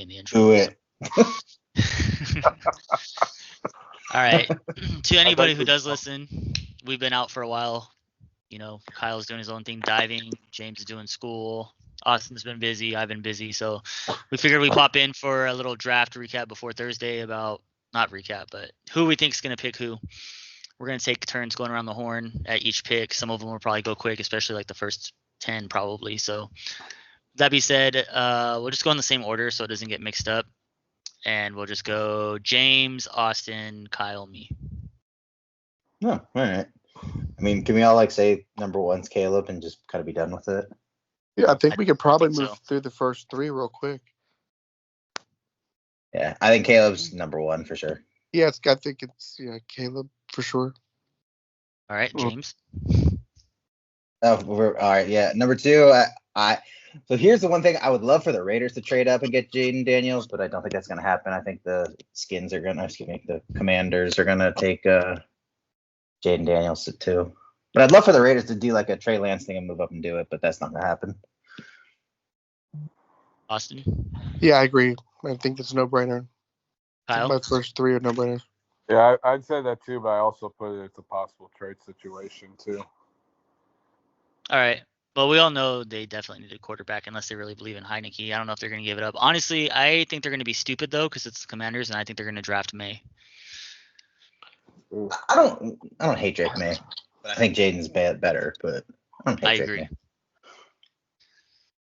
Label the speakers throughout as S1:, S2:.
S1: in the intro.
S2: Do it.
S1: All right. To anybody who does listen, we've been out for a while. You know, Kyle's doing his own thing, diving. James is doing school. Austin's been busy. I've been busy. So we figured we'd pop in for a little draft recap before Thursday about, not recap, but who we think is going to pick who. We're going to take turns going around the horn at each pick. Some of them will probably go quick, especially like the first 10 probably. So that being said, we'll just go in the same order so it doesn't get mixed up. And we'll just go James, Austin, Kyle, me.
S2: Oh, all right. I mean, can we all like say number one's Caleb and just kind of be done with it?
S3: Yeah, I think we could probably
S1: think
S3: move
S1: so.
S3: through the first three real quick.
S2: Yeah, I think Caleb's number one for sure.
S3: Yeah, I think it's Caleb for sure.
S1: All right, James.
S2: Oh, all right. Yeah, number two. So here's the one thing I would love for the Raiders to trade up and get Jaden Daniels, but I don't think that's going to happen. I think the the Commanders are going to take Jaden Daniels too. But I'd love for the Raiders to do like a Trey Lance thing and move up and do it, but that's not going to happen.
S1: Austin.
S3: Yeah, I agree. I think it's a no-brainer.
S1: Kyle.
S3: My first three are no-brainers.
S4: Yeah, I'd say that too, but I also put it as a possible trade situation too.
S1: All right. Well, we all know they definitely need a quarterback unless they really believe in Heineke. I don't know if they're going to give it up. Honestly, I think they're going to be stupid, though, because it's the Commanders, and I think they're going to draft May.
S2: I don't hate Drake May, but I think Jaden's better. But I don't hate Drake
S1: agree.
S2: May.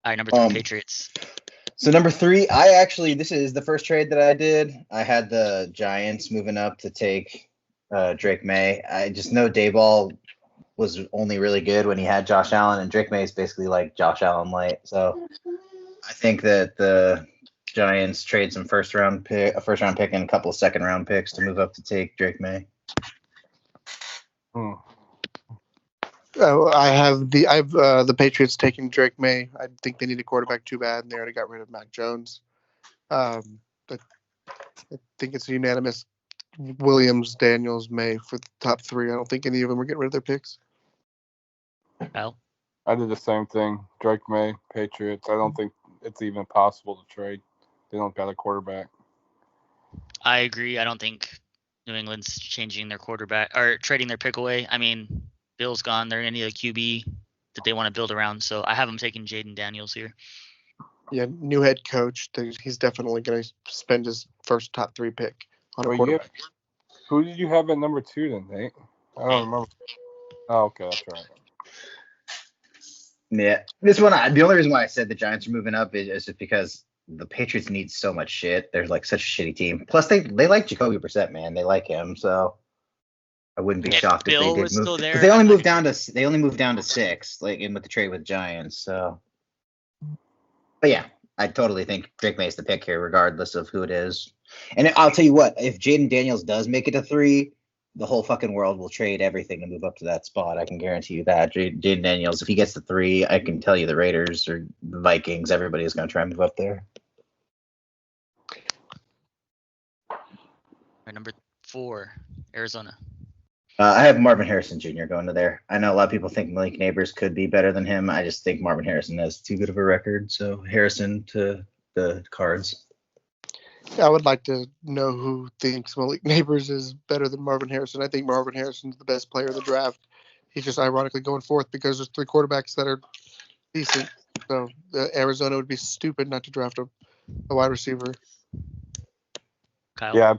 S1: All right, number three, Patriots.
S2: So number three, this is the first trade that I did. I had the Giants moving up to take Drake May. I just know Dayball was only really good when he had Josh Allen, and Drake May is basically like Josh Allen light. So I think that the Giants trade some first round pick, and a couple of second round picks to move up to take Drake May.
S3: I have the Patriots taking Drake May. I think they need a quarterback too bad, and they already got rid of Mac Jones. But I think it's a unanimous Williams, Daniels, May for the top three. I don't think any of them are getting rid of their picks.
S1: Kyle.
S4: I did the same thing. Drake May, Patriots. I don't think it's even possible to trade. They don't got a quarterback.
S1: I agree. I don't think New England's changing their quarterback or trading their pick away. I mean, Bill's gone. They're going to need a QB that they want to build around. So I have them taking Jaden Daniels here.
S3: Yeah, new head coach. He's definitely going to spend his first top three pick on a quarterback.
S4: Who did you have at number two then, Nate? I don't remember. Oh, okay, that's right.
S2: Yeah, this one. The only reason why I said the Giants are moving up is just because the Patriots need so much shit. They're like such a shitty team. Plus, they like Jacoby Brissett, man. They like him, so I wouldn't be shocked if they did move. Because they only moved down to 6, like in with the trade with Giants. So, but yeah, I totally think Drake May is the pick here, regardless of who it is. And I'll tell you what, if Jaden Daniels does make it to 3. The whole fucking world will trade everything to move up to that spot. I can guarantee you that. Jaden Daniels, if he gets to 3, I can tell you the Raiders or the Vikings, everybody is going to try and move up there.
S1: Number 4, Arizona.
S2: I have Marvin Harrison Jr. going to there. I know a lot of people think Malik Neighbors could be better than him. I just think Marvin Harrison has too good of a record. So Harrison to the Cards.
S3: I would like to know who thinks Malik Neighbors is better than Marvin Harrison. I think Marvin Harrison's the best player in the draft. He's just ironically going fourth because there's 3 quarterbacks that are decent. So Arizona would be stupid not to draft a wide receiver.
S1: Kyle.
S4: Yeah,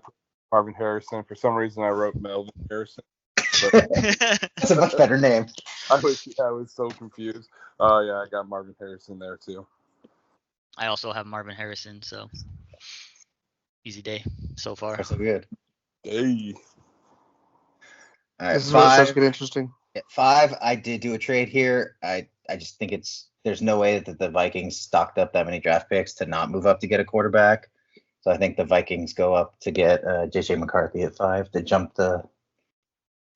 S4: Marvin Harrison. For some reason, I wrote Melvin Harrison.
S2: That's a much better name.
S4: I was so confused. Oh, yeah, I got Marvin Harrison there, too.
S1: I also have Marvin Harrison, so easy day so far.
S2: That's so good.
S4: Hey.
S2: All right,
S3: this is where it
S2: 5.
S3: starts to get interesting.
S2: At 5, I did do a trade here. I just think there's no way that the Vikings stocked up that many draft picks to not move up to get a quarterback. So I think the Vikings go up to get J.J. McCarthy at 5. They jump the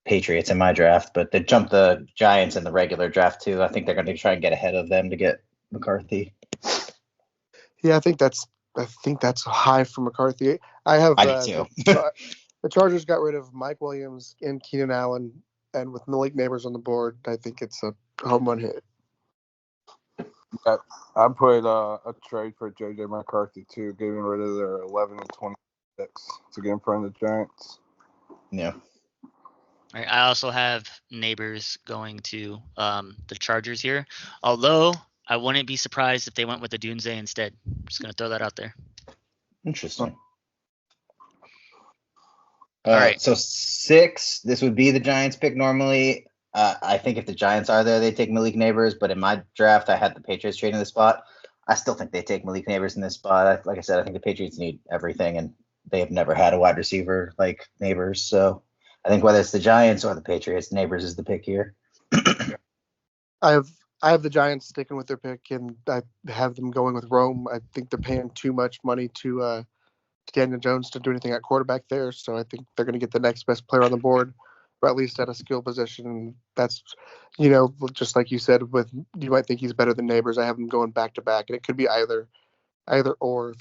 S2: Patriots in my draft, but they jump the Giants in the regular draft too. I think they're going to try and get ahead of them to get McCarthy.
S3: Yeah, I think that's high for McCarthy. I do too. The Chargers got rid of Mike Williams and Keenan Allen, and with Malik Neighbors on the board, I think it's a home run hit.
S4: I put a trade for J.J. McCarthy too, getting rid of their 11 and 26 to get in front of the Giants.
S2: Yeah.
S1: All right, I also have Neighbors going to the Chargers here. Although I wouldn't be surprised if they went with the Dunze instead. Just gonna throw that out there.
S2: Interesting.
S1: All right.
S2: So 6, this would be the Giants pick normally. I think if the Giants are there, they take Malik Neighbors. But in my draft, I had the Patriots trading the spot. I still think they take Malik Neighbors in this spot. Like I said, I think the Patriots need everything, and they have never had a wide receiver like Neighbors. So I think whether it's the Giants or the Patriots, Neighbors is the pick here.
S3: I have the Giants sticking with their pick, and I have them going with Rome. I think they're paying too much money to Daniel Jones to do anything at quarterback there, so I think they're going to get the next best player on the board, or at least at a skill position. That's, just like you said, you might think he's better than Neighbors. I have them going back to back, and it could be either or.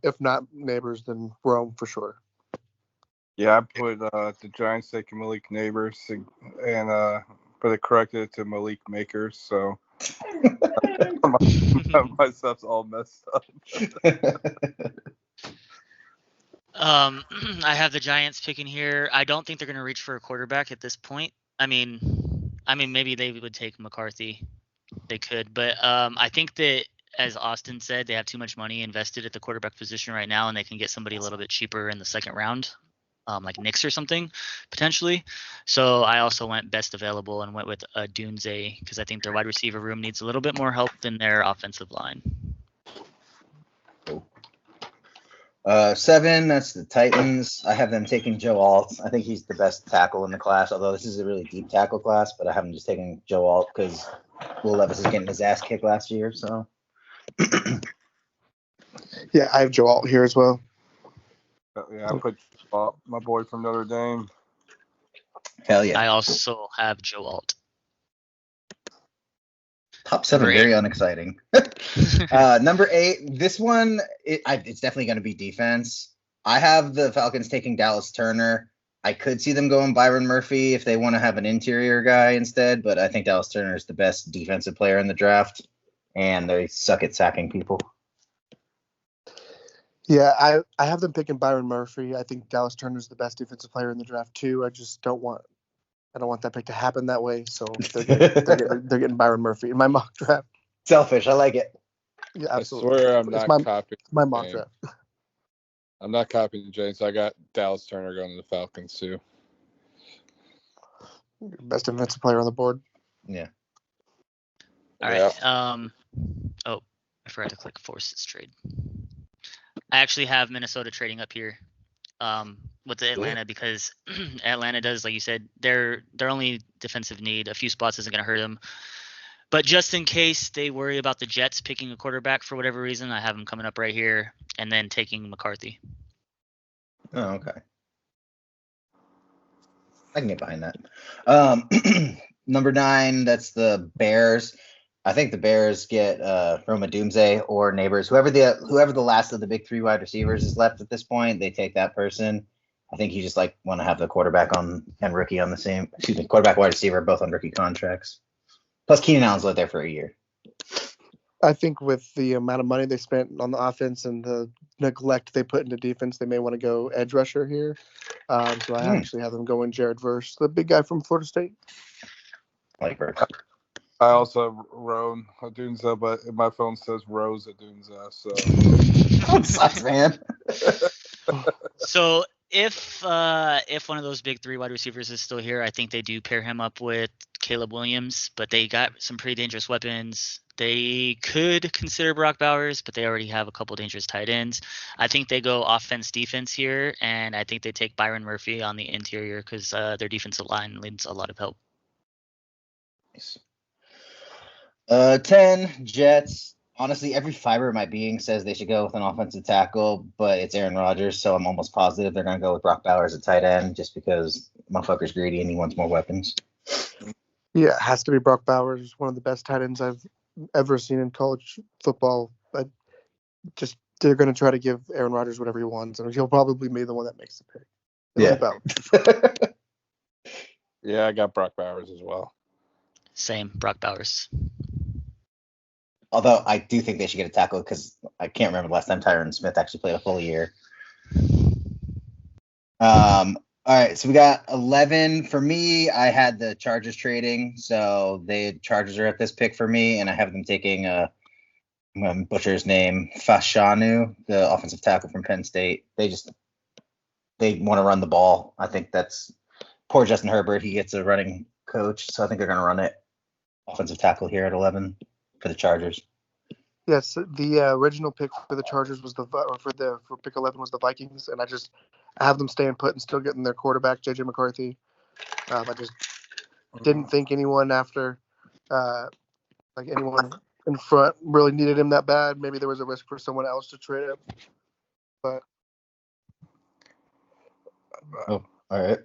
S3: If not Neighbors, then Rome for sure.
S4: Yeah, I put the Giants taking Malik Neighbors and but it corrected it to Malik Makers, so my stuff's all messed up.
S1: I have the Giants picking here. I don't think they're going to reach for a quarterback at this point. I mean, maybe they would take McCarthy. They could, but I think that, as Austin said, they have too much money invested at the quarterback position right now, and they can get somebody a little bit cheaper in the second round, like Knicks or something, potentially. So I also went best available and went with Dunze because I think their wide receiver room needs a little bit more help than their offensive line.
S2: 7, that's the Titans. I have them taking Joe Alt. I think he's the best tackle in the class, although this is a really deep tackle class, but I have him just taking Joe Alt because Will Levis is getting his ass kicked last year. So
S3: Yeah, I have Joe Alt here as well.
S4: Yeah, I put my boy from Notre Dame.
S2: Hell yeah.
S1: I also have Joe Alt.
S2: Top 7, very unexciting. Number 8, this one, it's definitely going to be defense. I have the Falcons taking Dallas Turner. I could see them going Byron Murphy if they want to have an interior guy instead, but I think Dallas Turner is the best defensive player in the draft, and they suck at sacking people.
S3: Yeah, I have them picking Byron Murphy. I think Dallas Turner is the best defensive player in the draft too. I don't want that pick to happen that way, so they're getting Byron Murphy in my mock draft.
S2: Selfish, I like it.
S3: Yeah, absolutely.
S4: I swear I'm not copying.
S3: My mock draft.
S4: I'm not copying James. I got Dallas Turner going to the Falcons too.
S3: Best defensive player on the board.
S2: Yeah.
S1: All right. Oh, I forgot to click force this trade. I actually have Minnesota trading up here with the Atlanta because Atlanta does, like you said, their only defensive need, a few spots isn't going to hurt them. But just in case they worry about the Jets picking a quarterback for whatever reason, I have them coming up right here and then taking McCarthy.
S2: Oh, okay. I can get behind that. Number 9, that's the Bears. I think the Bears get Roma Dunze or Neighbors. Whoever the last of the big 3 wide receivers is left at this point, they take that person. I think you just want to have the quarterback and rookie on the same. Quarterback, wide receiver, both on rookie contracts. Plus, Keenan Allen's lived there for a year.
S3: I think with the amount of money they spent on the offense and the neglect they put into defense, they may want to go edge rusher here. So I actually have them going Jared Verse, the big guy from Florida State.
S2: I like Verse.
S4: I also have Roan Adunza, but my phone says Rose Adunza. So
S2: That sucks, man.
S1: So if one of those big 3 wide receivers is still here, I think they do pair him up with Caleb Williams, but they got some pretty dangerous weapons. They could consider Brock Bowers, but they already have a couple dangerous tight ends. I think they go offense defense here, and I think they take Byron Murphy on the interior because their defensive line needs a lot of help.
S2: 10, Jets. Honestly, every fiber of my being says they should go with an offensive tackle, but it's Aaron Rodgers, so I'm almost positive they're going to go with Brock Bowers at tight end just because motherfucker's greedy and he wants more weapons.
S3: Yeah, it has to be Brock Bowers, one of the best tight ends I've ever seen in college football. They're going to try to give Aaron Rodgers whatever he wants, and he'll probably be the one that makes the pick.
S2: Yeah.
S4: Yeah, I got Brock Bowers as well.
S1: Same, Brock Bowers.
S2: Although I do think they should get a tackle because I can't remember the last time Tyron Smith actually played a full year. All right, so we got 11. For me, I had the Chargers trading, so the Chargers are at this pick for me, and I have them taking I'm going to butcher his name, Fashanu, the offensive tackle from Penn State. They want to run the ball. I think that's poor Justin Herbert. He gets a running coach, so I think they're going to run it. Offensive tackle here at 11 for the Chargers.
S3: Yes, the original pick for the Chargers was for pick 11 was the Vikings, and I have them staying put and still getting their quarterback JJ McCarthy. I just didn't think anyone after anyone in front really needed him that bad. Maybe there was a risk for someone else to trade him, but
S2: all right.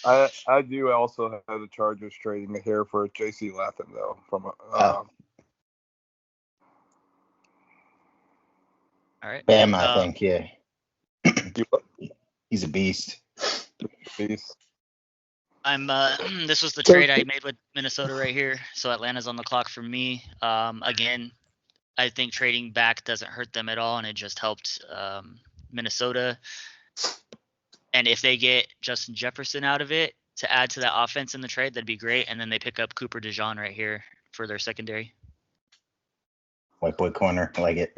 S4: I do also have the Chargers trading here for J.C. Latham though. From
S1: all right,
S2: Bama, I think, yeah. He's a beast.
S1: I'm this was the trade I made with Minnesota right here. So Atlanta's on the clock for me. Again, I think trading back doesn't hurt them at all, and it just helped Minnesota. And if they get Justin Jefferson out of it to add to that offense in the trade, that'd be great. And then they pick up Cooper DeJean right here for their secondary.
S2: White boy corner, I like it.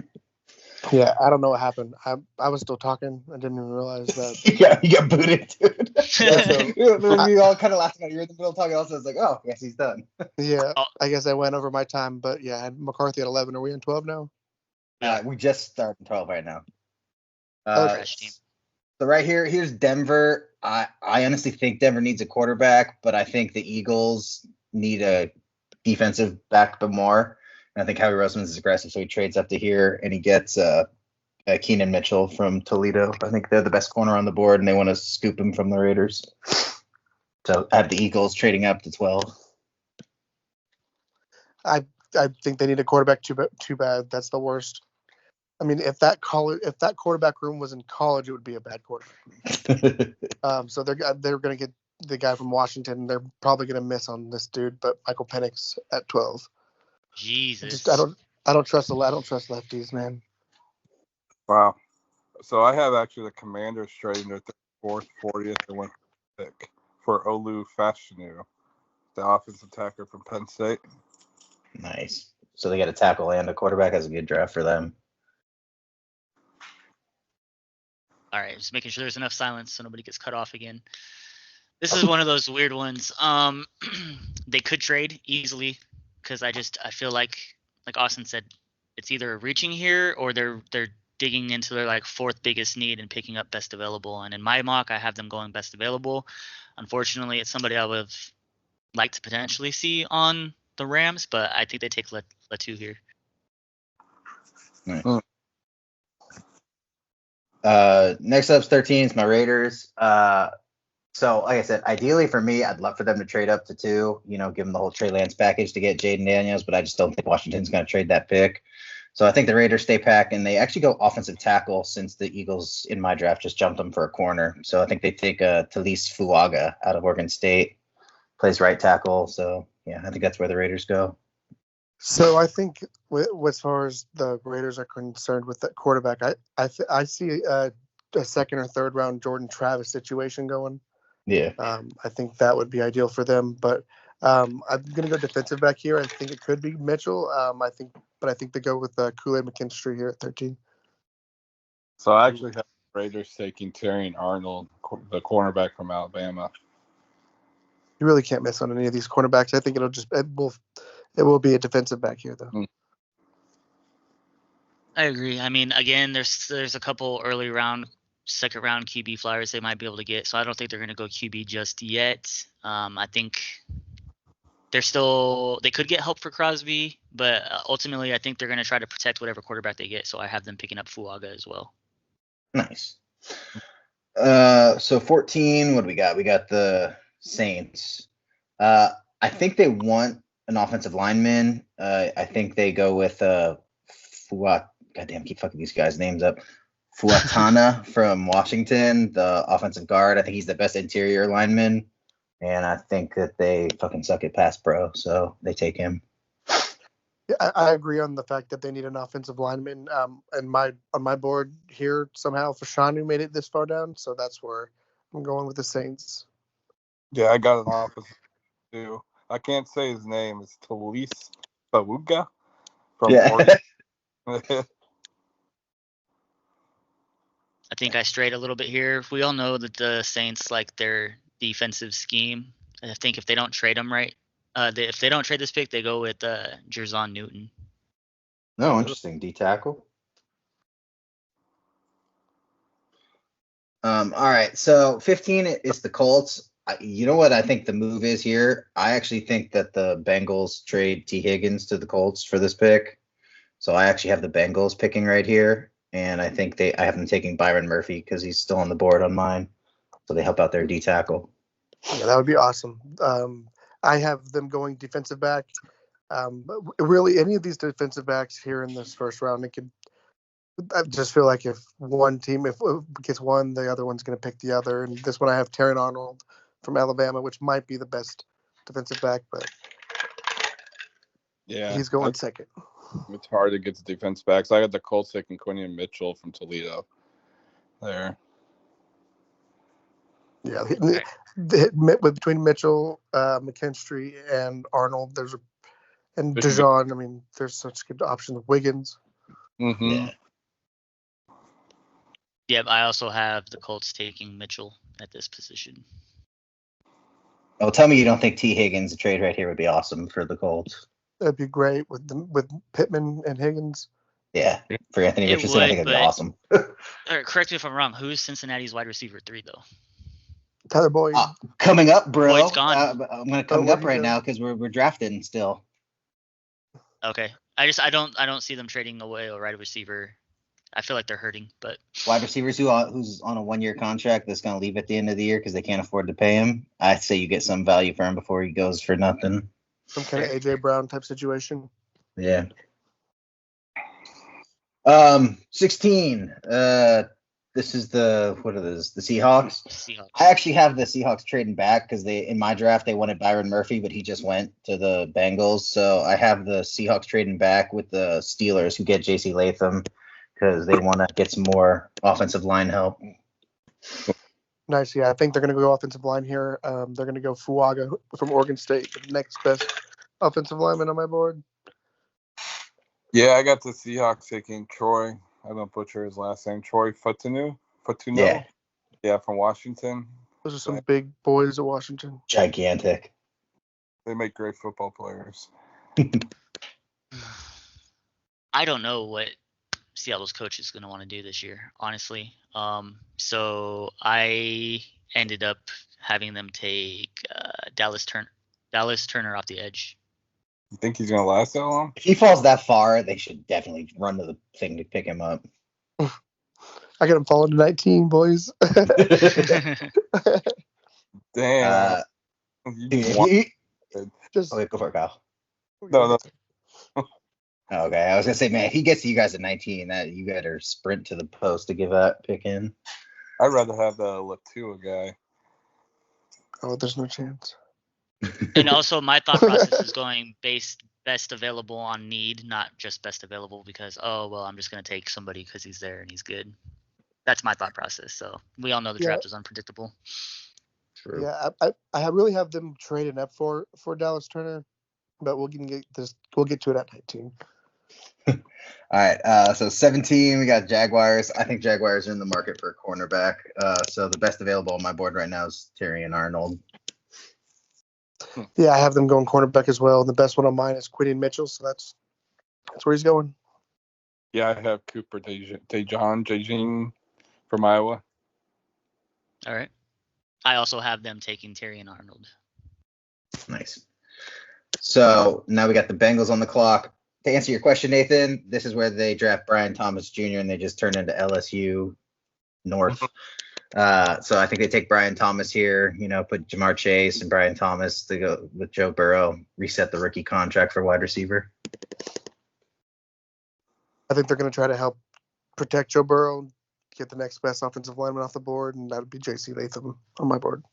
S3: Yeah, I don't know what happened. I was still talking. I didn't even realize that.
S2: Yeah, you got booted, dude. We all kind of laughing at you in the middle of talking. Also, it's like, oh, yes, he's done.
S3: Yeah, I guess I went over my time, but yeah, I had McCarthy at 11. Are we in 12 now?
S2: We just started 12 right now.
S1: Trash team.
S2: So right here's Denver. I honestly think Denver needs a quarterback, but I think the Eagles need a defensive back but more. And I think Howie Roseman is aggressive, so he trades up to here and he gets Keenan Mitchell from Toledo. I think they're the best corner on the board, and they want to scoop him from the Raiders. So I have the Eagles trading up to 12.
S3: I think they need a quarterback too bad. That's the worst. I mean, if that quarterback room was in college, it would be a bad quarterback. So they're going to get the guy from Washington. They're probably going to miss on this dude, but Michael Penix at 12.
S1: Jesus.
S3: I don't trust lefties, man.
S4: Wow. So I have actually the Commanders trading their 4th, 40th, and 1st pick for Olu Fashanu, the offensive tackle from Penn State.
S2: Nice. So they got a tackle and a quarterback. That's a good draft for them.
S1: All right, just making sure there's enough silence so nobody gets cut off again. This is one of those weird ones. They could trade easily because I feel like Austin said, it's either reaching here or they're digging into their 4th biggest need and picking up best available. And in my mock, I have them going best available. Unfortunately, it's somebody I would have liked to potentially see on the Rams, but I think they take Latu here.
S2: Nice. Next up's 13 is my Raiders. So like I said, ideally for me, I'd love for them to trade up to 2, give them the whole Trey Lance package to get Jaden Daniels, but I just don't think Washington's going to trade that pick. So I think the Raiders stay pack, and they actually go offensive tackle since the Eagles in my draft just jumped them for a corner. So I think they take Talise Fuaga out of Oregon State, plays right tackle. So yeah, I think that's where the Raiders go.
S3: So I think as far as the Raiders are concerned with that quarterback, I see a 2nd or 3rd round Jordan Travis situation going.
S2: Yeah.
S3: I think that would be ideal for them, but I'm going to go defensive back here. I think it could be Mitchell. I think they go with Kool-Aid McKinstry here at 13.
S4: So I actually have the Raiders taking Terrion Arnold, the cornerback from Alabama.
S3: You really can't miss on any of these cornerbacks. I think it will be a defensive back here though.
S1: I agree. I mean, again, there's a couple early round, 2nd round QB flyers they might be able to get. So I don't think they're going to go QB just yet. I think they could get help for Crosby, but ultimately I think they're going to try to protect whatever quarterback they get. So I have them picking up Fuaga as well.
S2: Nice. So 14, what do we got? We got the Saints. I think they want an offensive lineman. I think they go with goddamn, keep fucking these guys' names up. Fuatana from Washington, the offensive guard. I think he's the best interior lineman And I think that they fucking suck at pass pro, so they take him.
S3: Yeah, I agree on the fact that they need an offensive lineman. And on my board here, somehow Fashanu made it this far down, so that's where I'm going with the Saints.
S4: Yeah, I got an opposite too. I can't say his name. It's Talise Bawuga from Oregon.
S1: I think I strayed a little bit here. We all know that the Saints like their defensive scheme. I think if they don't trade them right, if they don't trade this pick, they go with Jerzon Newton.
S2: No, interesting. D tackle. All right. So 15 is the Colts. You know what I think the move is here? I actually think that the Bengals trade T. Higgins to the Colts for this pick. So I actually have the Bengals picking right here. And I think I have them taking Byron Murphy because he's still on the board on mine. So they help out their D tackle.
S3: Yeah, that would be awesome. I have them going defensive back. But really, any of these defensive backs here in this first round, I just feel like if one team if gets one, the other one's going to pick the other. And this one, I have Terran Arnold from Alabama, which might be the best defensive back, but
S4: yeah,
S3: he's going second.
S4: It's hard to get the defense backs. I got the Colts taking Quinion Mitchell from Toledo. There.
S3: Yeah, between Mitchell, McKinstry, and Arnold, and Dijon. I mean, there's such good options. Wiggins.
S4: Mm-hmm.
S2: Yeah.
S1: Yeah, I also have the Colts taking Mitchell at this position.
S2: Oh, tell me you don't think T. Higgins, a trade right here, would be awesome for the Colts.
S3: That'd be great with Pittman and Higgins.
S2: Yeah, for Anthony Richardson, I think that'd be awesome.
S1: Correct me if I'm wrong. Who's Cincinnati's wide receiver 3 though?
S3: Tyler Boyd.
S2: Coming up, bro.
S1: Boyd's gone.
S2: I'm gonna coming up right now because we're drafting still.
S1: Okay, I don't see them trading away a wide receiver. I feel like they're hurting, but
S2: wide receivers who's on a 1-year contract that's gonna leave at the end of the year because they can't afford to pay him. I'd say you get some value for him before he goes for nothing.
S3: Some kind of AJ Brown type situation.
S2: Yeah. 16. This is the Seahawks.
S1: Seahawks.
S2: I actually have the Seahawks trading back because in my draft they wanted Byron Murphy, but he just went to the Bengals. So I have the Seahawks trading back with the Steelers who get J.C. Latham because they want to get some more offensive line help.
S3: Nice, yeah. I think they're going to go offensive line here. They're going to go Fuaga from Oregon State, the next best offensive lineman on my board.
S4: Yeah, I got the Seahawks taking Troy. I don't butcher his last name. Troy Futuno. Yeah, from Washington.
S3: Those are some big boys at Washington.
S2: Gigantic.
S4: They make great football players.
S1: I don't know what Seattle's coach is going to want to do this year, honestly. So I ended up having them take Dallas Turner off the edge.
S4: You think he's going to last that long?
S2: If he falls that far, they should definitely run to the thing to pick him up.
S3: I got him falling to 19, boys.
S4: Damn.
S2: Just go for it, Kyle.
S4: No.
S2: Okay, I was gonna say, man, if he gets to you guys at 19, that you better sprint to the post to give that pick in.
S4: I'd rather have the Latua guy.
S3: Oh, there's no chance.
S1: And also, my thought process is going best available on need, not just best available because I'm just gonna take somebody because he's there and he's good. That's my thought process. So we all know the draft is unpredictable.
S2: True.
S3: Yeah, I really have them trading up for Dallas Turner, but we'll get to it at 19.
S2: All right, so 17, we got Jaguars. I think Jaguars are in the market for a cornerback. So the best available on my board right now is Terrion Arnold.
S3: Yeah, I have them going cornerback as well. And the best one on mine is Quinion Mitchell, so that's where he's going.
S4: Yeah, I have Cooper Dejean from Iowa.
S1: All right. I also have them taking Terrion Arnold.
S2: Nice. So now we got the Bengals on the clock. To answer your question, Nathan, this is where they draft Brian Thomas Jr. and they just turn into LSU North. So I think they take Brian Thomas here, put Jamar Chase and Brian Thomas to go with Joe Burrow, reset the rookie contract for wide receiver.
S3: I think they're going to try to help protect Joe Burrow, get the next best offensive lineman off the board, and that would be J.C. Latham on my board.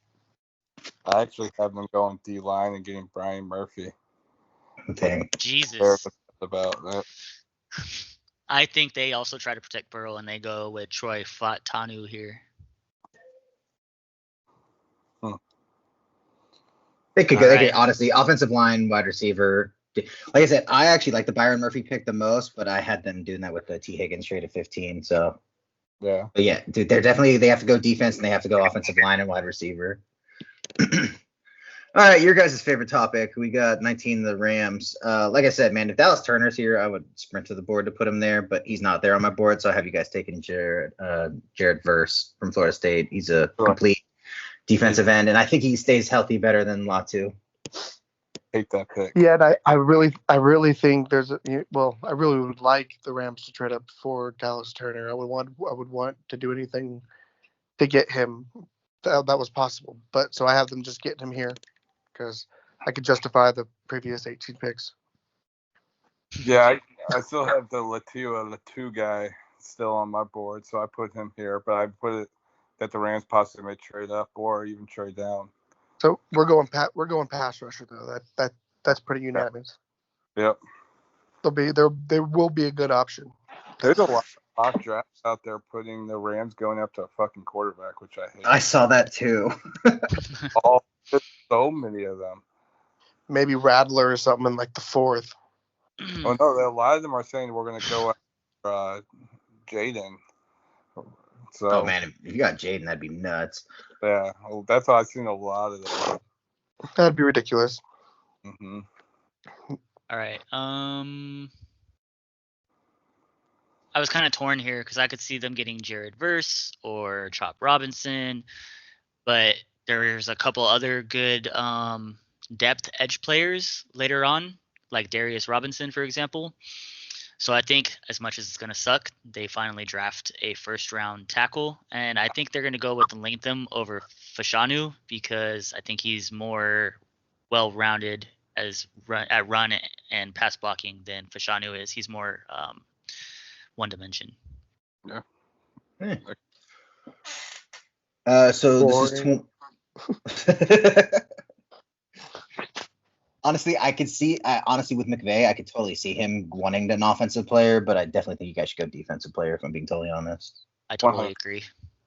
S4: I actually have them going D-line and getting Brian Murphy.
S2: Dang.
S1: Jesus.
S4: About that.
S1: I think they also try to protect Burrow and they go with Troy Fautanu here.
S2: They could go.
S1: All
S2: They could
S1: right.
S2: honestly offensive line, wide receiver. Like I said, I actually like the Byron Murphy pick the most, but I had them doing that with the T Higgins trade at 15. So
S4: Yeah.
S2: but yeah, dude, they have to go defense and they have to go offensive line and wide receiver. All right, your guys' favorite topic. We got 19, the Rams. Like I said, man, if Dallas Turner's here, I would sprint to the board to put him there, but he's not there on my board, so I have you guys taking Jared Verse from Florida State. He's a complete defensive end, and I think he stays healthy better than Latu.
S4: Hate that pick.
S3: Yeah, and I really think I really would like the Rams to trade up for Dallas Turner. I would want to do anything to get him that was possible. But so I have them just getting him here because I could justify the previous 18 picks.
S4: Yeah, I still have the Latu guy still on my board, so I put him here, but I put it that the Rams possibly may trade up or even trade down.
S3: So we're going pass rusher though. That's pretty unanimous.
S4: Yep.
S3: There will be a good option.
S4: There's a lot of mock drafts out there putting the Rams going up to a fucking quarterback, which I hate.
S2: I saw that too.
S4: So many of them.
S3: Maybe Rattler or something in like the fourth.
S4: Oh no, a lot of them are saying we're going to go after Jaden. So,
S2: oh man, if you got Jaden, that'd be nuts.
S4: Yeah, well, that's how I've seen a lot of them.
S3: That'd be ridiculous.
S4: Mm-hmm.
S1: All right. I was kind of torn here because I could see them getting Jared Verse or Chop Robinson, but there's a couple other good depth edge players later on, like Darius Robinson, for example. So I think as much as it's going to suck, they finally draft a first-round tackle, and I think they're going to go with Latham over Fashanu because I think he's more well-rounded at run and pass blocking than Fashanu is. He's more one dimension.
S4: Yeah.
S2: So this is honestly, I could see. Honestly, with McVay, I could totally see him wanting an offensive player, but I definitely think you guys should go defensive player. If I'm being totally honest,
S1: I totally agree.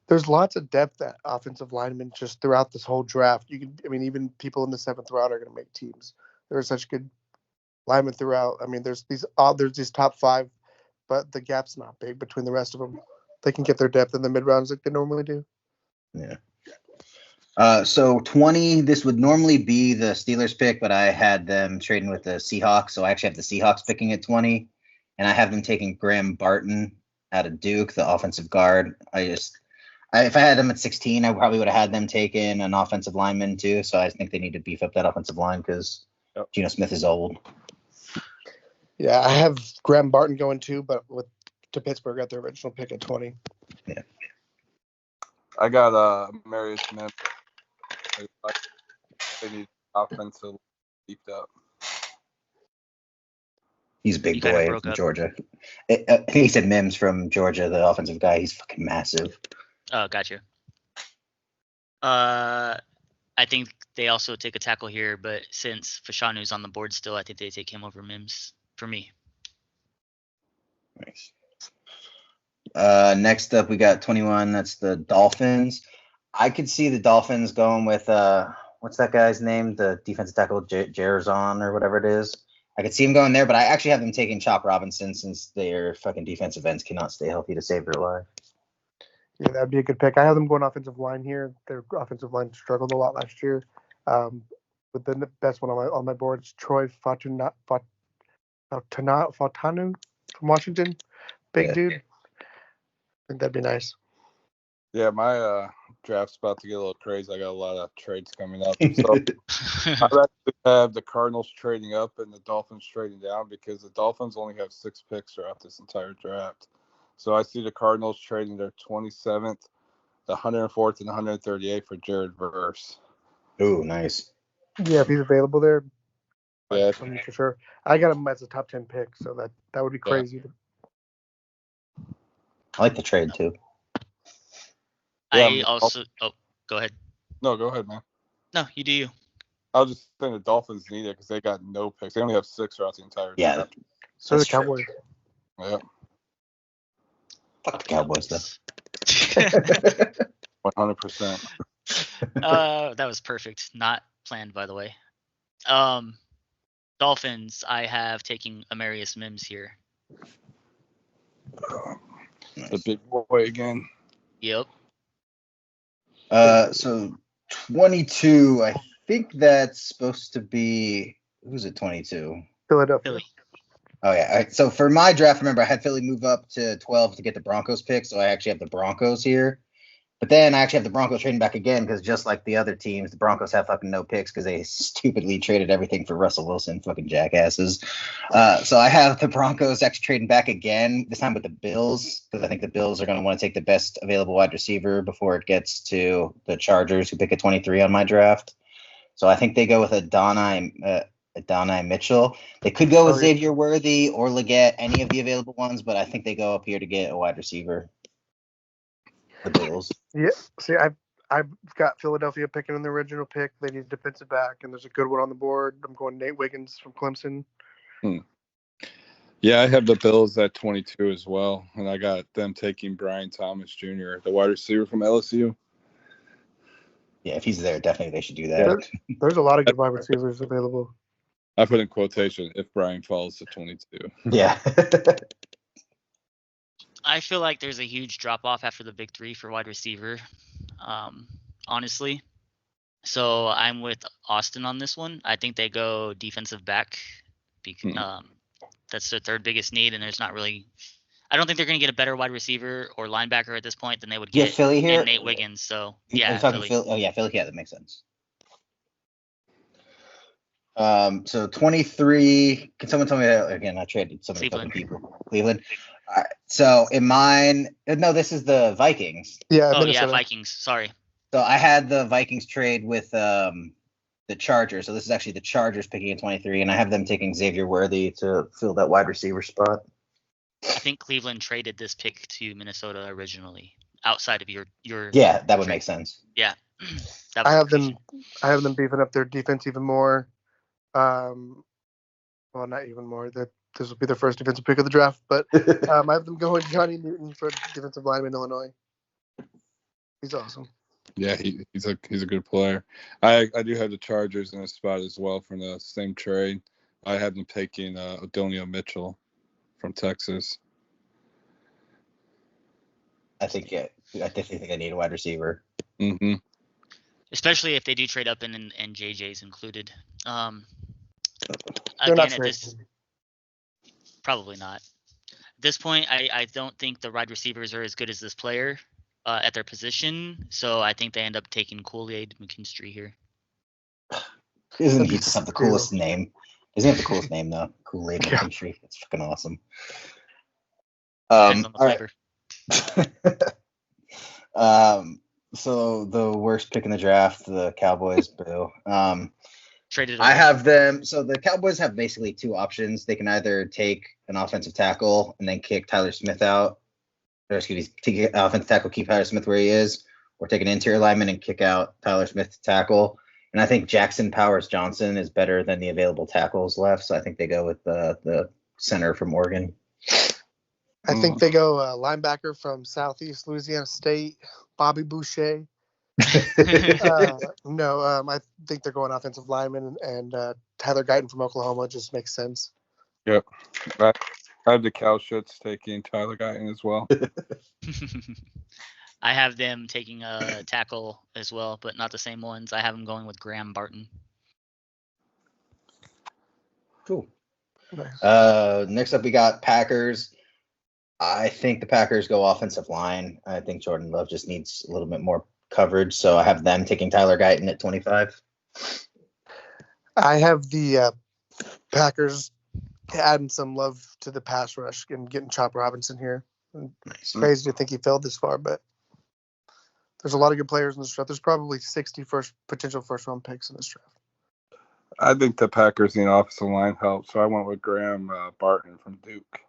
S3: There's lots of depth at offensive linemen just throughout this whole draft. Even people in the 7th round are going to make teams. There are such good linemen throughout. I mean, there's these top 5, but the gap's not big between the rest of them. They can get their depth in the mid rounds like they normally do.
S2: Yeah. So 20, this would normally be the Steelers pick, but I had them trading with the Seahawks. So I actually have the Seahawks picking at 20, and I have them taking Graham Barton out of Duke, the offensive guard. If I had them at 16, I probably would have had them taking an offensive lineman too. So I think they need to beef up that offensive line because Geno Smith is old.
S3: Yeah, I have Graham Barton going too, but to Pittsburgh at their original pick at 20.
S2: Yeah.
S4: I got Marius Mims. They need offensive beefed up.
S2: He's a big boy from Georgia. He said Mims from Georgia, the offensive guy. He's fucking massive.
S1: Oh, gotcha. I think they also take a tackle here, but since Fashanu's on the board still, I think they take him over Mims for me.
S2: Nice. Next up, we got 21. That's the Dolphins. I could see the Dolphins going with what's that guy's name? The defensive tackle, Jarzon or whatever it is. I could see him going there, but I actually have them taking Chop Robinson since their fucking defensive ends cannot stay healthy to save their life.
S3: Yeah, that'd be a good pick. I have them going offensive line here. Their offensive line struggled a lot last year. But the best one on my board is Troy Fautanu from Washington. Big dude. I think that'd be nice.
S4: Yeah, my draft's about to get a little crazy. I got a lot of trades coming up. So I actually have the Cardinals trading up and the Dolphins trading down because the Dolphins only have 6 picks throughout this entire draft. So I see the Cardinals trading their 27th, the 104th, and the 138th for Jared Verse.
S2: Ooh, nice.
S3: Yeah, if he's available there,
S4: yeah,
S3: for sure. I got him as a top 10 pick, so that would be crazy.
S2: I like the trade too.
S1: I also. Oh, go ahead.
S4: No, go ahead, man.
S1: No, you do you.
S4: I was just saying the Dolphins need it because they got no picks. They only have 6 throughout the entire
S2: Yeah,
S4: draft.
S3: So the
S2: That's true.
S3: Cowboys.
S4: Yeah,
S2: Fuck the Cowboys, though.
S4: 100%.
S1: That was perfect. Not planned, by the way. Dolphins, I have taking Amarius Mims here.
S4: The big boy again.
S1: Yep.
S2: So 22, I think that's supposed to be, who's at 22?
S3: Philadelphia.
S1: Philly.
S2: Oh, yeah. All right. So for my draft, remember, I had Philly move up to 12 to get the Broncos pick, so I actually have the Broncos here. But then I actually have the Broncos trading back again because just like the other teams, the Broncos have fucking no picks because they stupidly traded everything for Russell Wilson, fucking jackasses. So I have the Broncos actually trading back again, this time with the Bills, because I think the Bills are going to want to take the best available wide receiver before it gets to the Chargers, who pick at 23 on my draft. So I think they go with Adonai Mitchell. They could go with Xavier Worthy or Leggett, any of the available ones, but I think they go up here to get a wide receiver. The Bills.
S3: Yeah. See, I've got Philadelphia picking in the original pick. They need a defensive back, and there's a good one on the board. I'm going Nate Wiggins from Clemson.
S4: Yeah, I have the Bills at 22 as well, and I got them taking Brian Thomas Jr., the wide receiver from LSU.
S2: Yeah, if he's there, definitely they should do that.
S3: There's a lot of good wide receivers available.
S4: I put in quotation if Brian falls to 22.
S2: Yeah.
S1: I feel like there's a huge drop off after the big three for wide receiver, honestly. So I'm with Austin on this one. I think they go defensive back because that's their third biggest need, and there's not really. I don't think they're going to get a better wide receiver or linebacker at this point than they would get
S2: Philly here.
S1: in Nate Wiggins. So yeah,
S2: Philly. Oh yeah, Philly. Yeah, that makes sense. So 23. Can someone tell me again? I traded so many fucking people. Cleveland. All right. So in mine, no, this is the Vikings.
S3: Yeah.
S1: Oh
S3: Minnesota.
S1: yeah, Vikings. Sorry.
S2: So I had the Vikings trade with the Chargers. So this is actually the Chargers picking at 23, and I have them taking Xavier Worthy to fill that wide receiver spot.
S1: I think Cleveland traded this pick to Minnesota originally, outside of your.
S2: Yeah, that would make sense.
S1: Yeah.
S3: I have them beefing up their defense even more. Well, not even more. This will be their first defensive pick of the draft, but I have them going Johnny Newton for defensive lineman Illinois. He's awesome.
S4: Yeah, he's a good player. I do have the Chargers in a spot as well from the same trade. I have them taking Adonai Mitchell from Texas.
S2: I definitely think I need a wide receiver.
S4: Mm-hmm.
S1: Especially if they do trade up and JJ's included.
S3: They're not
S1: Again, probably not. At this point, I don't think the wide receivers are as good as this player at their position, so I think they end up taking Kool-Aid McKinstry here.
S2: Isn't he just have the coolest name? Doesn't he have the coolest name though? Kool-Aid McKinstry. That's fucking awesome.
S1: Depends on the flavor.
S2: So the worst pick in the draft, the Cowboys. Boo.
S1: Traded.
S2: I have them. So the Cowboys have basically two options. They can either take an offensive tackle and then kick Tyler Smith out, or excuse me, take an offensive tackle, keep Tyler Smith where he is, or take an interior lineman and kick out Tyler Smith to tackle. And I think Jackson Powers Johnson is better than the available tackles left. So I think they go with the center from Oregon.
S3: I think they go linebacker from Southeast Louisiana State, Bobby Boucher. No, I think they're going offensive lineman, and Tyler Guyton from Oklahoma just makes sense.
S4: Yep. I have the Cowshits taking Tyler Guyton as well.
S1: I have them taking a tackle as well, but not the same ones. I have them going with Graham Barton.
S2: Cool.
S3: Nice.
S2: Next up, we got Packers. I think the Packers go offensive line. I think Jordan Love just needs a little bit more coverage, so I have them taking Tyler Guyton at 25.
S3: I have the Packers adding some love to the pass rush and getting Chop Robinson here. It's crazy to think he fell this far, but there's a lot of good players in this draft. There's probably 60 potential first-round picks in this draft.
S4: I think the Packers need offensive line help, so I went with Graham Barton from Duke.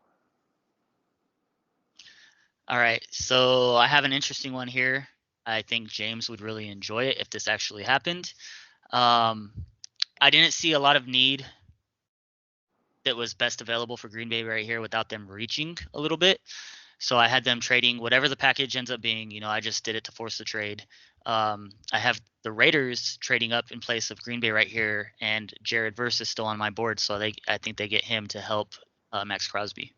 S1: All right, so I have an interesting one here. I think James would really enjoy it if this actually happened. I didn't see a lot of need that was best available for Green Bay right here without them reaching a little bit. So I had them trading whatever the package ends up being. You know, I just did it to force the trade. I have the Raiders trading up in place of Green Bay right here, and Jared Verse is still on my board, so I think they get him to help Max Crosby.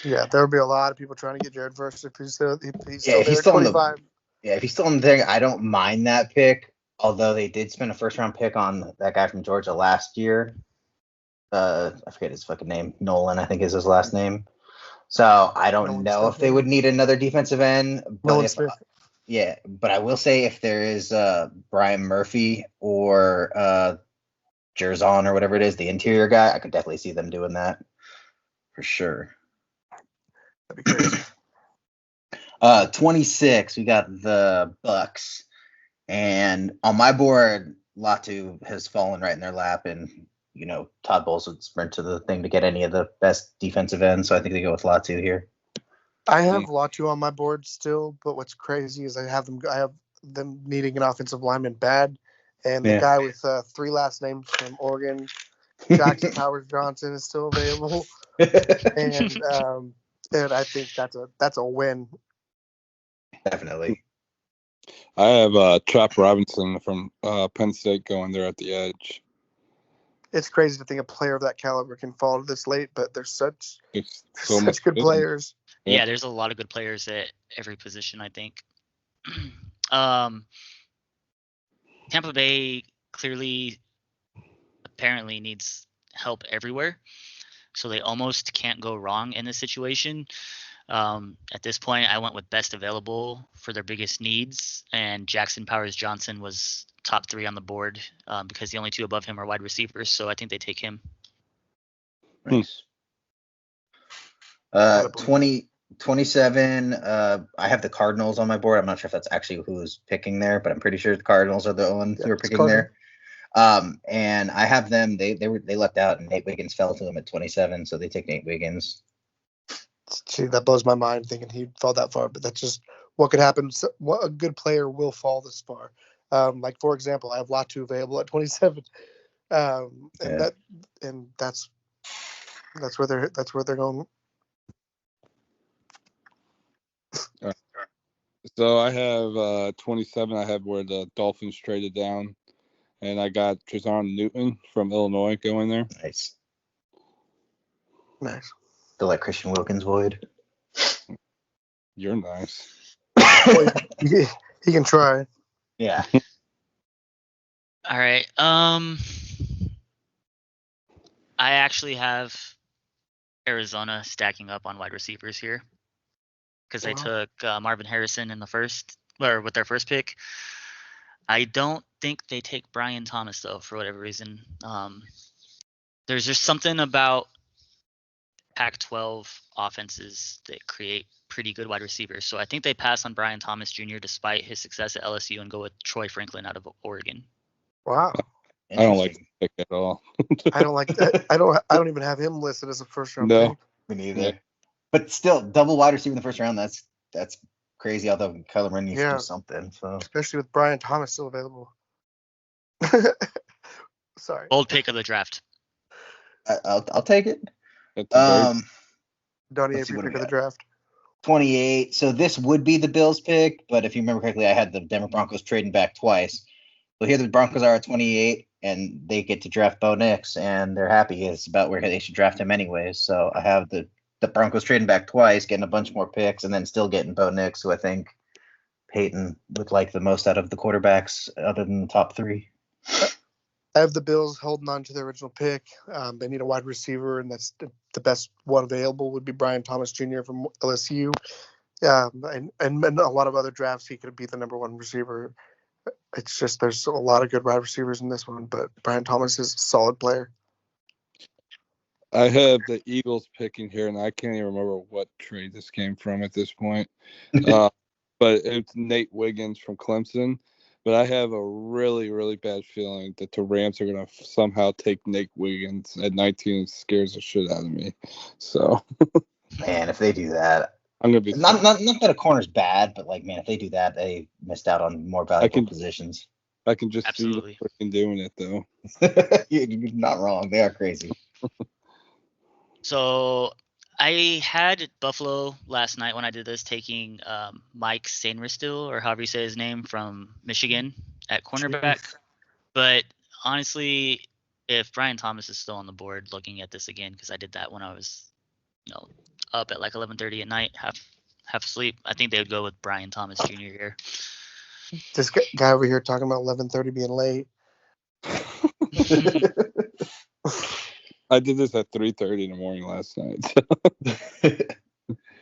S3: Yeah, there will be a lot of people trying to get Jared Verse if he's still there
S2: if he's
S3: at
S2: still
S3: 25.
S2: if he's still in the thing, I don't mind that pick. Although they did spend a first round pick on that guy from Georgia last year. I forget his fucking name. Nolan, I think is his last name. So I don't
S3: Nolan
S2: know
S3: Smith,
S2: if they would need another defensive end. But
S3: Nolan
S2: if
S3: Smith.
S2: yeah, but I will say if there is Brian Murphy or Jerzon or whatever it is, the interior guy, I could definitely see them doing that for sure.
S3: That'd be crazy.
S2: 26, we got the Bucks, and on my board, Latu has fallen right in their lap, and you know Todd Bowles would sprint to the thing to get any of the best defensive ends, so I think they go with Latu here.
S3: I have Latu on my board still, but what's crazy is I have them needing an offensive lineman bad, and the guy with 3 last names from Oregon, Jackson Powers Johnson, is still available, and I think that's a win.
S2: Definitely.
S4: I have Chop Robinson from Penn State going there at the edge.
S3: It's crazy to think a player of that caliber can fall this late, but there's such good players.
S1: Yeah, there's a lot of good players at every position, I think. Tampa Bay clearly, apparently needs help everywhere, so they almost can't go wrong in this situation. At this point, I went with best available for their biggest needs, and Jackson Powers Johnson was top 3 on the board because the only 2 above him are wide receivers, so I think they take him.
S2: Nice. 27, I have the Cardinals on my board. I'm not sure if that's actually who's picking there, but I'm pretty sure the Cardinals are the ones who are picking there. And I have them. They left out, and Nate Wiggins fell to them at 27, so they take Nate Wiggins.
S3: See, that blows my mind thinking he'd fall that far, but that's just what could happen. What a good player will fall this far. Like for example, I have Latu available at 27, and that's where they're going.
S4: So I have 27. I have where the Dolphins traded down, and I got Trezon Newton from Illinois going there.
S2: Nice.
S3: Still
S2: like Christian Wilkins void.
S4: You're nice.
S3: He can try.
S2: Yeah.
S1: All right. I actually have Arizona stacking up on wide receivers here because they took Marvin Harrison in the first, or with their first pick. I don't think they take Brian Thomas though, for whatever reason. There's just something about Pac-12 offenses that create pretty good wide receivers. So I think they pass on Brian Thomas Jr. despite his success at LSU and go with Troy Franklin out of Oregon.
S3: Wow.
S4: I don't like the pick at all.
S3: I don't like that. I don't even have him listed as a first round pick.
S2: Me neither. Yeah. But still, double wide receiver in the first round, that's crazy, although Kyler Murray needs to do something. So
S3: especially with Brian Thomas still available. Sorry.
S1: Bold pick of the draft.
S2: I'll take it.
S3: Donnie Avery pick of the draft.
S2: 28. So this would be the Bills pick, but if you remember correctly, I had the Denver Broncos trading back twice. So here the Broncos are at 28, and they get to draft Bo Nix, and they're happy. It's about where they should draft him anyways. So I have the Broncos trading back twice, getting a bunch more picks, and then still getting Bo Nix, who I think Peyton would like the most out of the quarterbacks other than the top 3.
S3: I have the Bills holding on to their original pick. They need a wide receiver, and that's the best one available would be Brian Thomas Jr. from LSU. And a lot of other drafts, he could be the number 1 receiver. It's just there's a lot of good wide receivers in this one, but Brian Thomas is a solid player.
S4: I have the Eagles picking here, and I can't even remember what trade this came from at this point. But it's Nate Wiggins from Clemson. But I have a really, really bad feeling that the Rams are going to somehow take Nate Wiggins at 19. It scares the shit out of me. So,
S2: man, if they do that,
S4: I'm going to be
S2: not that a corner's bad, but like, man, if they do that, they missed out on more valuable positions.
S4: I can just
S1: Absolutely.
S4: see them freaking doing it though.
S2: You're not wrong. They are crazy.
S1: So I had Buffalo last night when I did this, taking Mike Sainristil, or however you say his name, from Michigan at cornerback. But honestly, if Brian Thomas is still on the board, looking at this again, because I did that when I was, up at like 11:30 at night, half asleep, I think they would go with Brian Thomas Jr. here.
S3: This guy over here talking about 11:30 being late.
S4: I did this at 3:30 in the morning last night.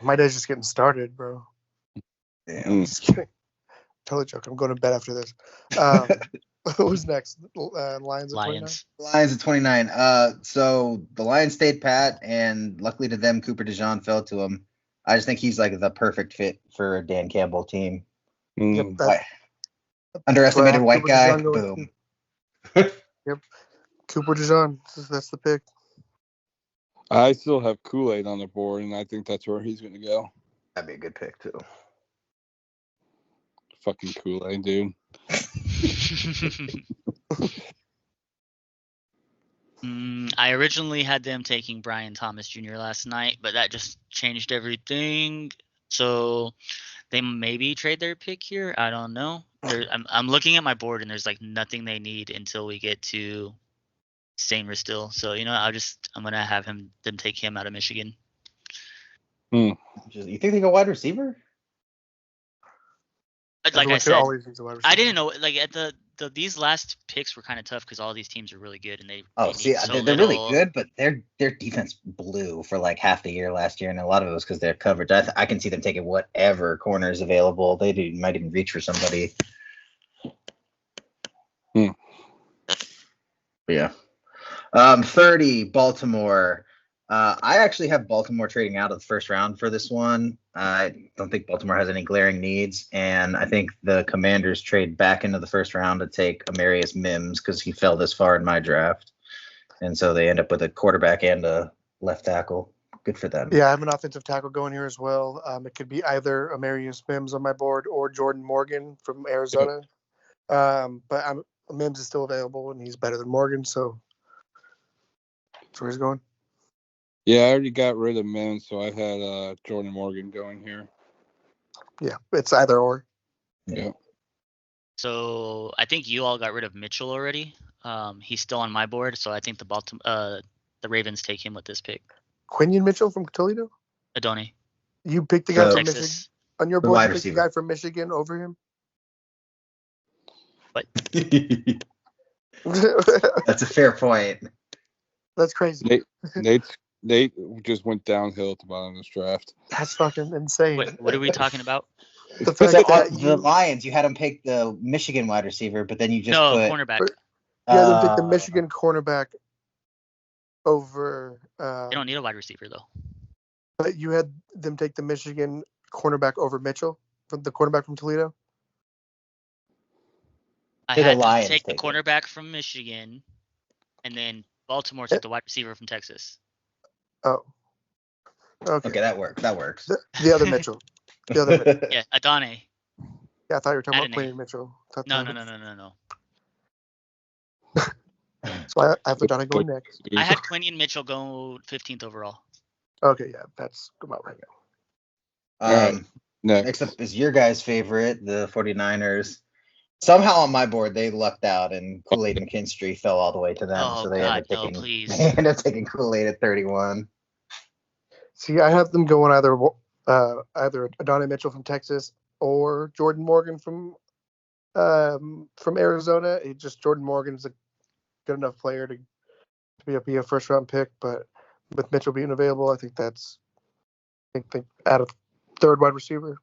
S3: My day's just getting started, bro.
S2: Damn.
S3: Just kidding. Totally joking. I'm going to bed after this. Who's next? Lions at 29?
S2: Lions at 29. So the Lions stayed pat, and luckily to them, Cooper DeJean fell to him. I just think he's like the perfect fit for a Dan Campbell team.
S3: Yep,
S2: Underestimated white
S3: Cooper
S2: guy.
S3: DeJean going
S2: Boom.
S3: Yep. Cooper DeJean. That's the pick.
S4: I still have Kool-Aid on the board, and I think that's where he's going to go.
S2: That'd be a good pick too.
S4: Fucking Kool-Aid, dude.
S1: I originally had them taking Brian Thomas Jr. last night, but that just changed everything. So they maybe trade their pick here. I don't know. I'm looking at my board, and there's like nothing they need until we get to Sainristil. So I'm gonna have them take him out of Michigan.
S2: You think they go wide receiver?
S1: Like I said,
S3: always use a wide receiver.
S1: I didn't know. Like at these last picks were kind of tough because all these teams are really good, and
S2: they're really good, but their defense blew for like half the year last year, and a lot of it was because their coverage. I can see them taking whatever corners available. They might even reach for somebody. But yeah. 30 Baltimore. I actually have Baltimore trading out of the first round for this one. I don't think Baltimore has any glaring needs, and I think the Commanders trade back into the first round to take Amarius Mims because he fell this far in my draft, and so they end up with a quarterback and a left tackle. Good for them.
S3: Yeah, I have an offensive tackle going here as well. It could be either Amarius Mims on my board or Jordan Morgan from Arizona. But Mims is still available, and he's better than Morgan, so that's where he's going.
S4: Yeah, I already got rid of Mims, so I had Jordan Morgan going here.
S3: Yeah, it's either or.
S4: Yeah.
S1: So I think you all got rid of Mitchell already. He's still on my board, so I think the Ravens take him with this pick.
S3: Quinion Mitchell from Toledo?
S1: Adoni.
S3: You picked the guy from
S1: Texas.
S3: Michigan. On your board, you picked the guy from Michigan over him?
S1: What?
S2: That's a fair point.
S3: That's crazy.
S4: Nate just went downhill at the bottom of this draft.
S3: That's fucking insane.
S1: Wait, what are we talking about?
S2: The Lions, you had them pick the Michigan wide receiver, but then you just put
S1: cornerback.
S3: Yeah, they picked the Michigan cornerback over.
S1: They don't need a wide receiver though.
S3: But you had them take the Michigan cornerback over Mitchell, from the cornerback from Toledo.
S1: I had to take the cornerback from Michigan, and then Baltimore took the wide receiver from Texas.
S3: Oh. Okay,
S2: that works.
S3: The other Mitchell.
S1: Yeah, Adoni.
S3: Yeah, I thought you were talking about Quinion Mitchell.
S1: No.
S3: So I have Adoni going next.
S1: I had Quinion Mitchell go 15th overall.
S3: Okay, yeah, that's about right.
S2: Next up is your guys' favorite, the 49ers. Somehow on my board, they lucked out, and Kool-Aid McKinstry fell all the way to them.
S1: Oh,
S2: so they
S1: God,
S2: ended up taking Kool-Aid at 31.
S3: See, I have them going either Adoni Mitchell from Texas or Jordan Morgan from Arizona. Jordan Morgan's a good enough player to be a first round pick, but with Mitchell being available, I think they add a third wide receiver.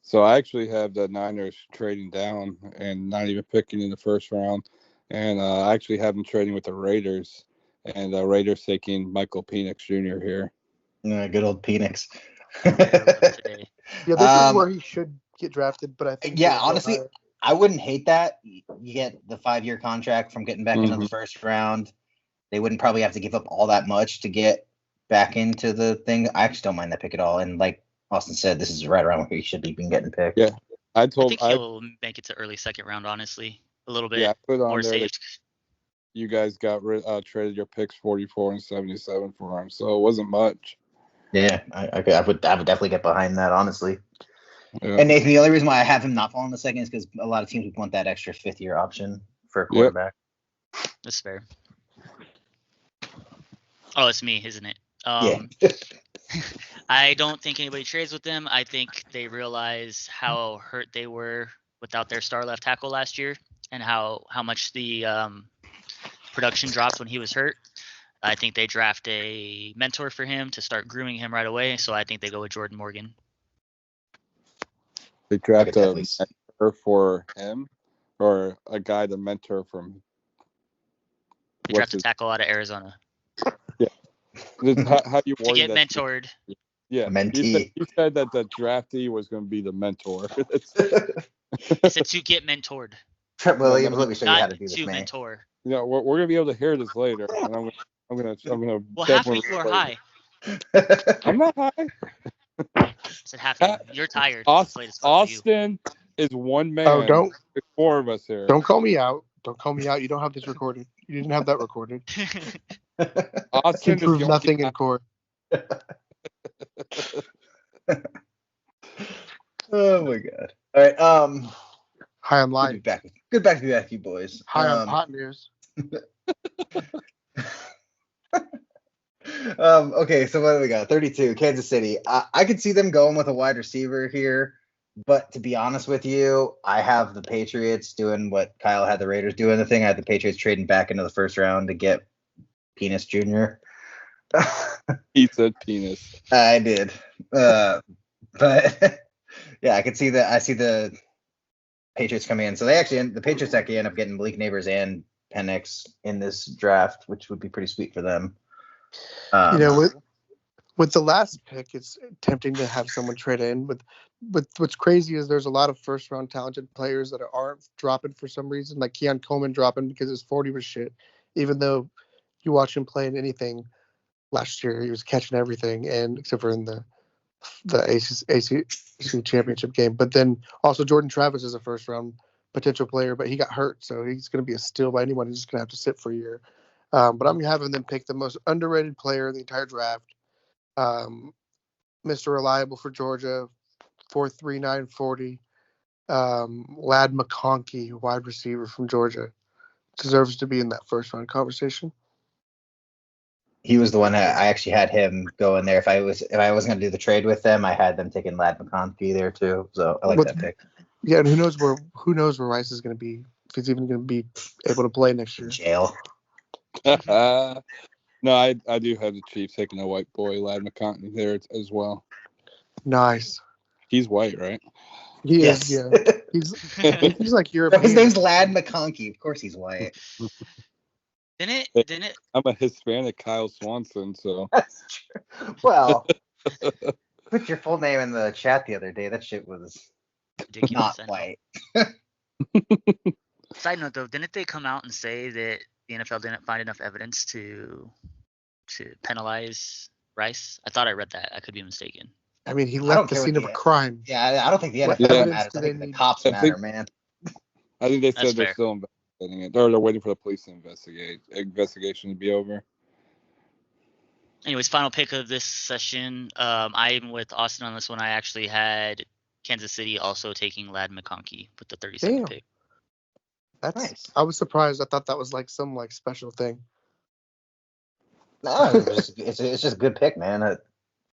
S4: So I actually have the Niners trading down and not even picking in the first round, and I actually have them trading with the Raiders, and the Raiders taking Michael Penix Jr. here.
S2: Good old Penix.
S3: Yeah, this is where he should get drafted, but I think
S2: honestly, I wouldn't hate that. You get the 5-year contract from getting back into the first round. They wouldn't probably have to give up all that much to get back into the thing. I actually don't mind that pick at all. And like Austin said, this is right around where he should be getting picked.
S4: Yeah.
S1: I think he'll make it to early second round, honestly. A little bit
S4: I put on
S1: more
S4: there
S1: safe.
S4: that you guys got traded your picks 44 and 77 for him, so it wasn't much.
S2: Yeah, I would definitely get behind that, honestly.
S4: Yeah.
S2: And Nathan, the only reason why I have him not falling the second is because a lot of teams would want that extra fifth-year option for a quarterback.
S1: That's fair. Oh, it's me, isn't it?
S2: Yeah.
S1: I don't think anybody trades with them. I think they realize how hurt they were without their star left tackle last year, and how much the production dropped when he was hurt. I think they draft a mentor for him to start grooming him right away. So I think they go with Jordan Morgan.
S4: They draft a mentor for him, or a guy to mentor from.
S1: They draft a tackle out of Arizona.
S4: Yeah. How you
S1: to get mentored.
S4: Yeah,
S2: mentee.
S4: You said that the draftee was going to be the mentor.
S1: I said to get mentored.
S2: Trent Williams, let me show you how to do this,
S1: to
S2: man.
S1: mentor.
S4: You know, we're going to be able to hear this later, and I'm gonna.
S1: Well, half of you are high.
S4: I'm not high.
S1: I said half of you. You're tired.
S4: Austin is one man.
S3: Oh, don't.
S4: There's four of us here.
S3: Don't call me out. Don't call me out. You don't have this recorded. You didn't have that recorded.
S4: Austin
S3: can prove nothing in court.
S2: Oh my god! All right.
S3: High on life.
S2: Good back to back, you boys.
S3: High on hot news.
S2: Okay, so what do we got? 32, Kansas City. I could see them going with a wide receiver here, but to be honest with you, I have the Patriots doing what Kyle had the Raiders doing. The thing I had the Patriots trading back into the first round to get Penis Jr.
S4: He said penis.
S2: I did, but yeah, I could see that. I see the Patriots coming in, so the Patriots actually end up getting Malik Neighbors and Penix in this draft, which would be pretty sweet for them.
S3: With the last pick, it's tempting to have someone trade in. But what's crazy is there's a lot of first round talented players that aren't dropping for some reason, like Keon Coleman dropping because his 40 was shit. Even though you watch him play in anything last year, he was catching everything, and except for in the ACC championship game. But then also Jordan Travis is a first round potential player, but he got hurt, so he's going to be a steal by anyone. He's just going to have to sit for a year. But I'm having them pick the most underrated player in the entire draft. Mr. Reliable for Georgia, 4.39 40. Lad McConkey, wide receiver from Georgia, deserves to be in that first round conversation.
S2: He was the one that I actually had him go in there. If I wasn't going to do the trade with them, I had them taking Lad McConkey there too. So I like that pick.
S3: Yeah, and who knows where Rice is going to be, if he's even going to be able to play next year.
S2: Jail.
S4: No, I do have the Chiefs taking a white boy, Lad McConkey, there as well.
S3: Nice.
S4: He's white, right?
S3: He is, yeah. He's like European.
S2: His name's Lad McConkey. Of course he's white.
S1: Didn't it?
S4: I'm a Hispanic Kyle Swanson, so.
S2: That's true. Well, put your full name in the chat the other day. That shit was ridiculous, not white.
S1: Side note, though, didn't they come out and say that the NFL didn't find enough evidence to penalize Rice? I thought I read that. I could be mistaken.
S3: I mean, he left the scene of a crime.
S2: Yeah, I don't think the NFL matters. I think the cops matter, man.
S4: I think they said they're still investigating it. Or they're waiting for the police to investigation to be over.
S1: Anyways, final pick of this session. I'm with Austin on this one. I actually had Kansas City also taking Lad McConkey with the 32nd pick.
S3: That's nice. I was surprised. I thought that was like some special thing.
S2: No, it's just a good pick, man.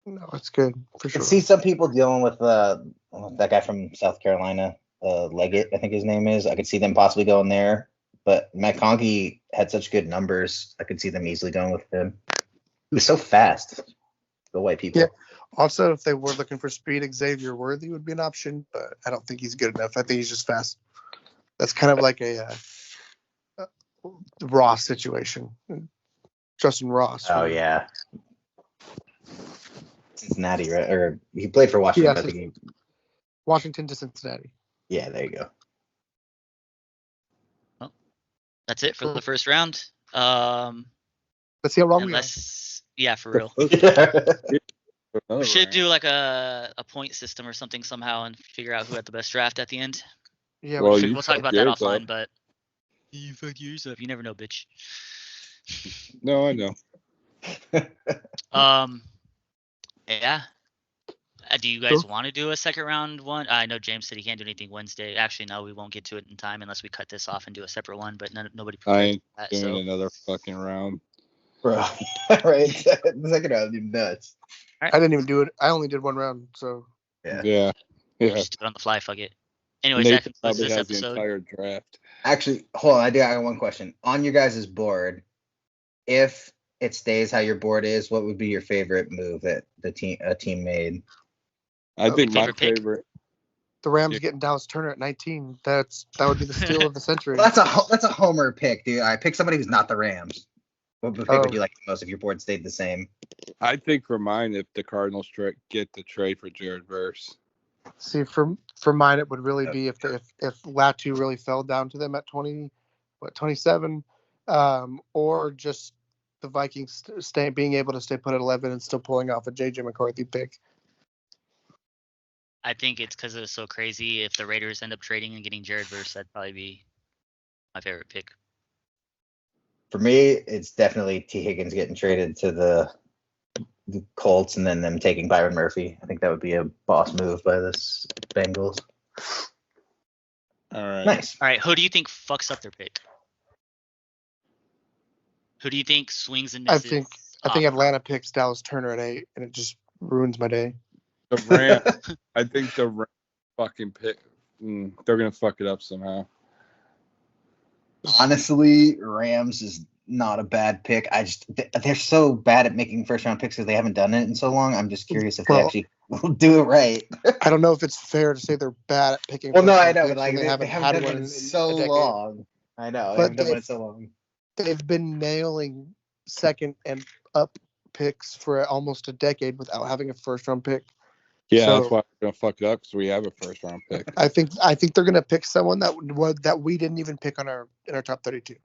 S3: No, it's good for sure.
S2: I see some people dealing with that guy from South Carolina, Leggett, I think his name is. I could see them possibly going there, but McConkey had such good numbers. I could see them easily going with him. He was so fast. The white people. Yeah.
S3: Also, if they were looking for speed, Xavier Worthy would be an option, but I don't think he's good enough. I think he's just fast. That's kind of like a Ross situation. Justin Ross.
S2: Oh, yeah. Cincinnati, right? Or he played for Washington.
S3: Yeah, I think Washington to Cincinnati.
S2: Yeah, there you go.
S1: Well, that's it for the first round.
S3: Let's see how wrong we are.
S1: Yeah, for real. We should do like a point system or something somehow and figure out who had the best draft at the end.
S3: Yeah,
S4: Well,
S3: we
S1: We'll talk about that
S4: yours
S1: offline,
S4: up.
S1: but you fuck yours up. You never know, bitch.
S4: No, I know.
S1: Yeah. Do you guys want to do a second round one? I know James said he can't do anything Wednesday. Actually, no, we won't get to it in time unless we cut this off and do a separate one. But nobody
S4: I
S1: prepared
S4: ain't
S1: that.
S4: doing
S1: So
S4: another fucking round.
S2: Bro, right? The second round, you nuts.
S3: I didn't even do it. I only did one round, so
S4: Yeah.
S1: just do it on the fly. Fuck it. Anyways, that
S4: Nathan
S1: concludes
S4: probably
S1: this
S4: has the
S1: episode.
S4: entire draft.
S2: Actually, hold on. I got one question. On your guys' board, if it stays how your board is, what would be your favorite move that a team made?
S4: I think my
S1: favorite pick?
S4: favorite.
S3: the Rams
S4: Yeah.
S3: getting Dallas Turner at 19. That would be the steal of the century.
S2: Well, that's a homer pick, dude. I pick somebody who's not the Rams. What pick would you like the most if your board stayed the same?
S4: I think for mine, if the Cardinals get the trade for Jared Verse.
S3: See, for mine, it would really be if Latu really fell down to them at 27, or just the Vikings being able to stay put at 11 and still pulling off a JJ McCarthy pick.
S1: I think it's because it was so crazy. If the Raiders end up trading and getting Jared Verse, that'd probably be my favorite pick.
S2: For me, it's definitely T. Higgins getting traded to the Colts and then them taking Byron Murphy. I think that would be a boss move by this Bengals.
S4: All right.
S2: Nice.
S1: All right, who do you think fucks up their pick? Who do you think swings and misses?
S3: I think Atlanta picks Dallas Turner at 8, and it just ruins my day.
S4: The Rams. I think the Rams fucking pick. They're gonna fuck it up somehow.
S2: Honestly, Rams is not a bad pick. They're so bad at making first round picks because they haven't done it in so long. I'm just curious if they actually will do it right.
S3: I don't know if it's fair to say they're bad at picking.
S2: Well, no, I
S3: first-round
S2: know,
S3: picks
S2: but like
S3: when
S2: they haven't done one in so long. I know, they haven't done one in so long.
S3: They've been nailing second and up picks for almost a decade without having a first round pick.
S4: Yeah,
S3: So,
S4: that's why we're gonna fuck it up because we have a first round pick.
S3: I think they're gonna pick someone that we didn't even pick in our top 32.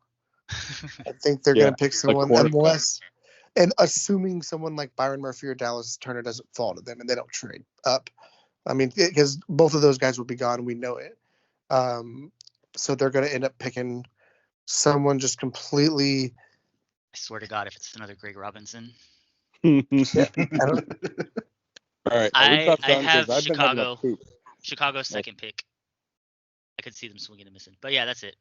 S3: I think they're gonna pick someone unless, and assuming someone like Byron Murphy or Dallas Turner doesn't fall to them and they don't trade up. I mean, because both of those guys will be gone, we know it. So they're gonna end up picking someone just completely.
S1: I swear to God, if it's another Greg Robinson.
S4: All right.
S1: I have Chicago's second pick. I could see them swinging and missing. But yeah, that's it.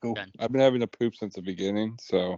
S2: Cool.
S1: Done.
S4: I've been having a poop since the beginning, so.